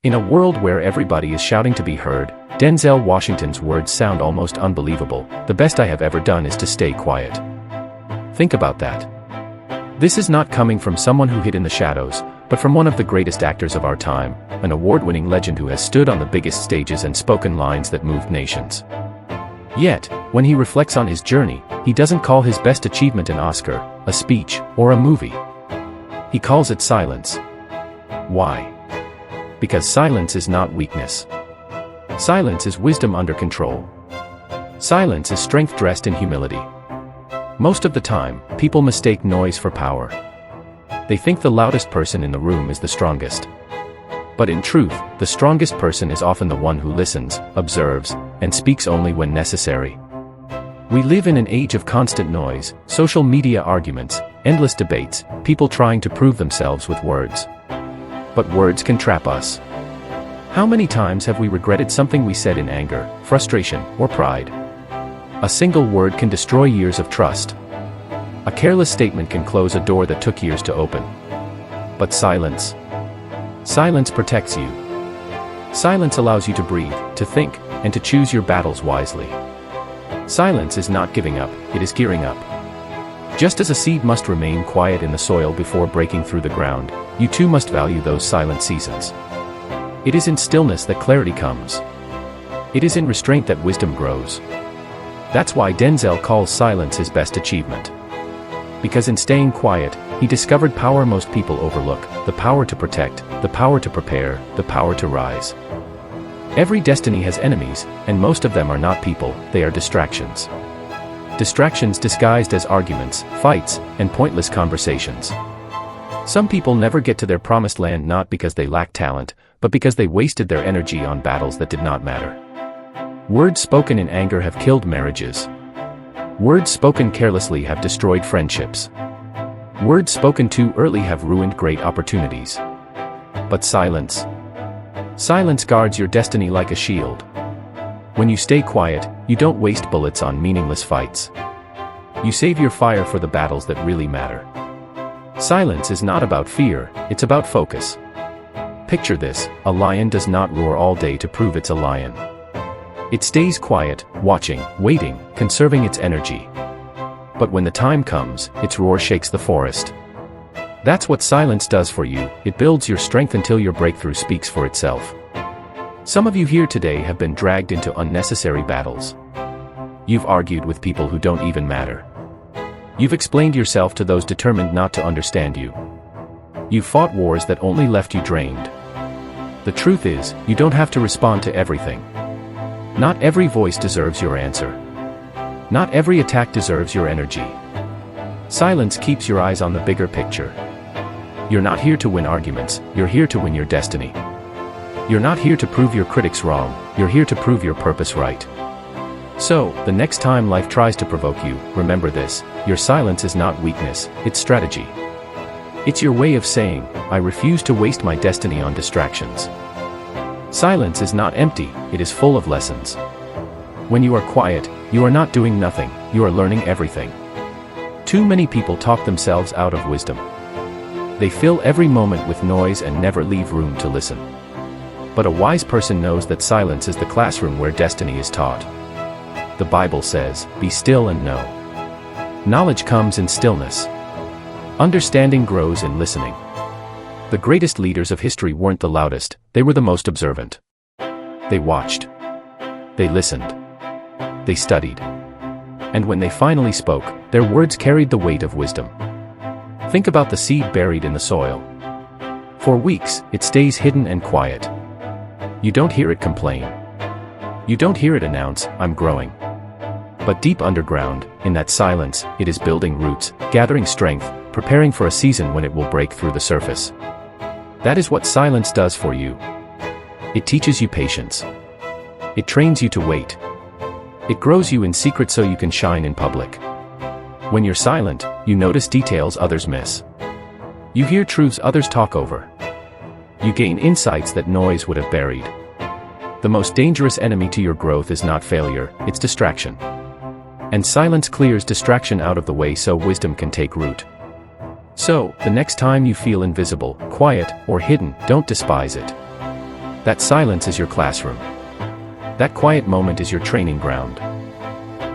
In a world where everybody is shouting to be heard, Denzel Washington's words sound almost unbelievable. The best I have ever done is to stay quiet. Think about that. This is not coming from someone who hid in the shadows, but from one of the greatest actors of our time, an award-winning legend who has stood on the biggest stages and spoken lines that moved nations. Yet, when he reflects on his journey, he doesn't call his best achievement an Oscar, a speech, or a movie. He calls it silence. Why? Because silence is not weakness. Silence is wisdom under control. Silence is strength dressed in humility. Most of the time, people mistake noise for power. They think the loudest person in the room is the strongest. But in truth, the strongest person is often the one who listens, observes, and speaks only when necessary. We live in an age of constant noise, social media arguments, endless debates, people trying to prove themselves with words. But words can trap us. How many times have we regretted something we said in anger, frustration, or pride? A single word can destroy years of trust. A careless statement can close a door that took years to open. But silence protects you. Silence allows you to breathe, to think, and to choose your battles wisely. Silence is not giving up, it is gearing up. Just as a seed must remain quiet in the soil before breaking through the ground, you too must value those silent seasons. It is in stillness that clarity comes. It is in restraint that wisdom grows. That's why Denzel calls silence his best achievement. Because in staying quiet, he discovered power most people overlook: the power to protect, the power to prepare, the power to rise. Every destiny has enemies, and most of them are not people, they are distractions. Distractions disguised as arguments, fights, and pointless conversations. Some people never get to their promised land not because they lack talent, but because they wasted their energy on battles that did not matter. Words spoken in anger have killed marriages. Words spoken carelessly have destroyed friendships. Words spoken too early have ruined great opportunities. But silence guards your destiny like a shield. When you stay quiet, you don't waste bullets on meaningless fights. You save your fire for the battles that really matter. Silence is not about fear, it's about focus. Picture this: a lion does not roar all day to prove it's a lion. It stays quiet, watching, waiting, conserving its energy. But when the time comes, its roar shakes the forest. That's what silence does for you, it builds your strength until your breakthrough speaks for itself. Some of you here today have been dragged into unnecessary battles. You've argued with people who don't even matter. You've explained yourself to those determined not to understand you. You've fought wars that only left you drained. The truth is, you don't have to respond to everything. Not every voice deserves your answer. Not every attack deserves your energy. Silence keeps your eyes on the bigger picture. You're not here to win arguments, you're here to win your destiny. You're not here to prove your critics wrong, you're here to prove your purpose right. So, the next time life tries to provoke you, remember this: your silence is not weakness, it's strategy. It's your way of saying, I refuse to waste my destiny on distractions. Silence is not empty, it is full of lessons. When you are quiet, you are not doing nothing, you are learning everything. Too many people talk themselves out of wisdom. They fill every moment with noise and never leave room to listen. But a wise person knows that silence is the classroom where destiny is taught. The Bible says, "Be still and know." Knowledge comes in stillness. Understanding grows in listening. The greatest leaders of history weren't the loudest, they were the most observant. They watched. They listened. They studied. And when they finally spoke, their words carried the weight of wisdom. Think about the seed buried in the soil. For weeks, it stays hidden and quiet. You don't hear it complain. You don't hear it announce, "I'm growing." But deep underground, in that silence, it is building roots, gathering strength, preparing for a season when it will break through the surface. That is what silence does for you. It teaches you patience. It trains you to wait. It grows you in secret so you can shine in public. When you're silent, you notice details others miss. You hear truths others talk over. You gain insights that noise would have buried. The most dangerous enemy to your growth is not failure, it's distraction. And silence clears distraction out of the way so wisdom can take root. So, the next time you feel invisible, quiet, or hidden, don't despise it. That silence is your classroom. That quiet moment is your training ground.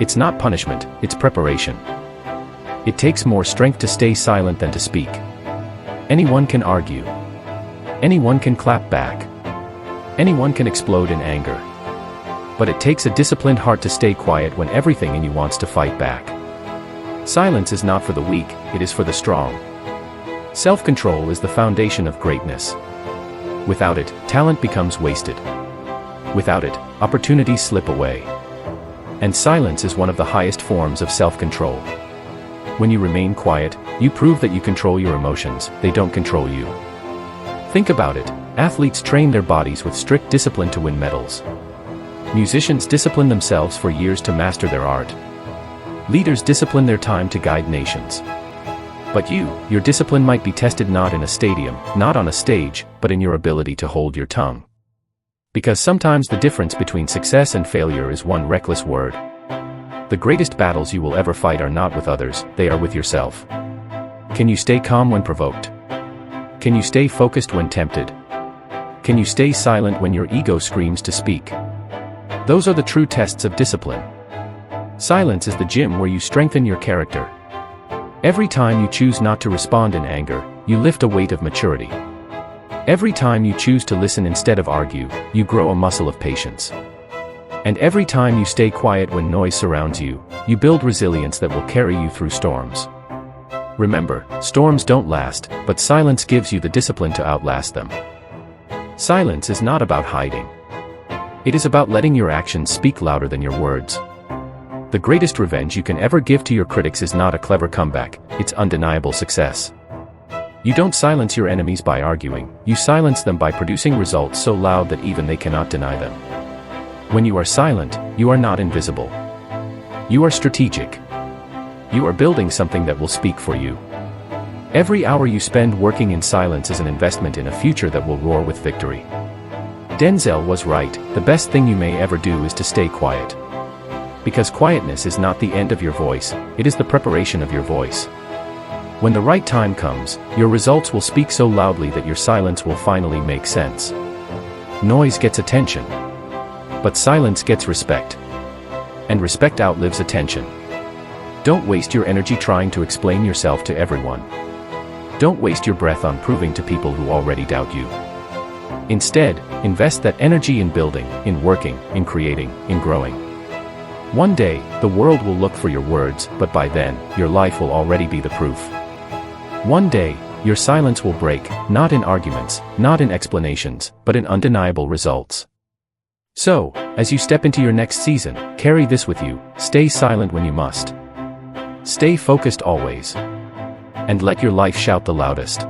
It's not punishment, it's preparation. It takes more strength to stay silent than to speak. Anyone can argue. Anyone can clap back. Anyone can explode in anger. But it takes a disciplined heart to stay quiet when everything in you wants to fight back. Silence is not for the weak, it is for the strong. Self-control is the foundation of greatness. Without it, talent becomes wasted. Without it, opportunities slip away. And silence is one of the highest forms of self-control. When you remain quiet, you prove that you control your emotions, they don't control you. Think about it, athletes train their bodies with strict discipline to win medals. Musicians discipline themselves for years to master their art. Leaders discipline their time to guide nations. But your discipline might be tested not in a stadium, not on a stage, but in your ability to hold your tongue. Because sometimes the difference between success and failure is one reckless word. The greatest battles you will ever fight are not with others, they are with yourself. Can you stay calm when provoked? Can you stay focused when tempted? Can you stay silent when your ego screams to speak? Those are the true tests of discipline. Silence is the gym where you strengthen your character. Every time you choose not to respond in anger, you lift a weight of maturity. Every time you choose to listen instead of argue, you grow a muscle of patience. And every time you stay quiet when noise surrounds you, you build resilience that will carry you through storms. Remember, storms don't last, but silence gives you the discipline to outlast them. Silence is not about hiding. It is about letting your actions speak louder than your words. The greatest revenge you can ever give to your critics is not a clever comeback, it's undeniable success. You don't silence your enemies by arguing, you silence them by producing results so loud that even they cannot deny them. When you are silent, you are not invisible. You are strategic. You are building something that will speak for you. Every hour you spend working in silence is an investment in a future that will roar with victory. Denzel was right, the best thing you may ever do is to stay quiet. Because quietness is not the end of your voice, it is the preparation of your voice. When the right time comes, your results will speak so loudly that your silence will finally make sense. Noise gets attention. But silence gets respect. And respect outlives attention. Don't waste your energy trying to explain yourself to everyone. Don't waste your breath on proving to people who already doubt you. Instead, invest that energy in building, in working, in creating, in growing. One day, the world will look for your words, but by then, your life will already be the proof. One day, your silence will break, not in arguments, not in explanations, but in undeniable results. So, as you step into your next season, carry this with you, stay silent when you must. Stay focused always. And let your life shout the loudest.